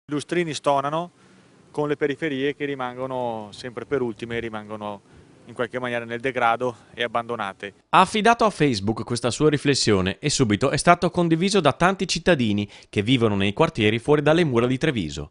I lustrini stonano con le periferie che rimangono sempre per ultime, rimangono in qualche maniera nel degrado e abbandonate. Ha affidato a Facebook questa sua riflessione e subito è stato condiviso da tanti cittadini che vivono nei quartieri fuori dalle mura di Treviso.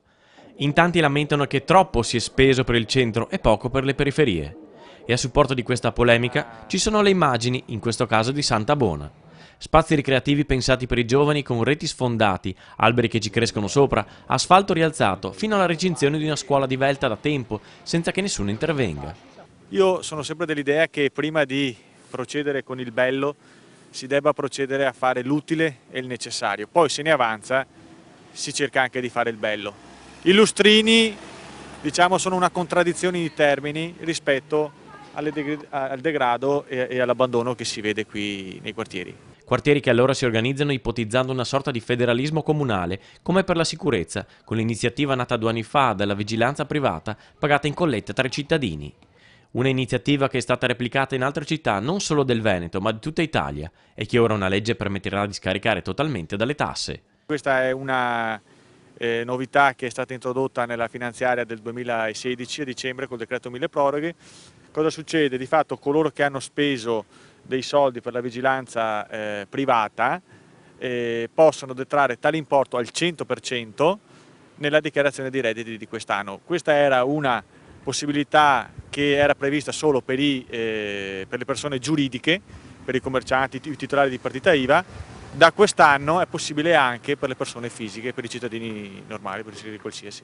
In tanti lamentano che troppo si è speso per il centro e poco per le periferie. E a supporto di questa polemica ci sono le immagini, in questo caso di Santa Bona. Spazi ricreativi pensati per i giovani con reti sfondati, alberi che ci crescono sopra, asfalto rialzato, fino alla recinzione di una scuola divelta da tempo, senza che nessuno intervenga. Io sono sempre dell'idea che prima di procedere con il bello si debba procedere a fare l'utile e il necessario, poi se ne avanza si cerca anche di fare il bello. I lustrini, diciamo, sono una contraddizione di termini rispetto al degrado e all'abbandono che si vede qui nei quartieri. Quartieri che allora si organizzano ipotizzando una sorta di federalismo comunale, come per la sicurezza, con l'iniziativa nata 2 anni fa della vigilanza privata pagata in colletta tra i cittadini. Una iniziativa che è stata replicata in altre città non solo del Veneto, ma di tutta Italia, e che ora una legge permetterà di scaricare totalmente dalle tasse. Questa è una novità che è stata introdotta nella finanziaria del 2016 a dicembre col decreto milleproroghe. Cosa succede? Di fatto coloro che hanno speso dei soldi per la vigilanza privata possono detrarre tale importo al 100% nella dichiarazione dei redditi di quest'anno. Questa era una possibilità che era prevista solo per le persone giuridiche, per i commercianti, i titolari di partita IVA. Da quest'anno è possibile anche per le persone fisiche, per i cittadini normali, per i cittadini qualsiasi.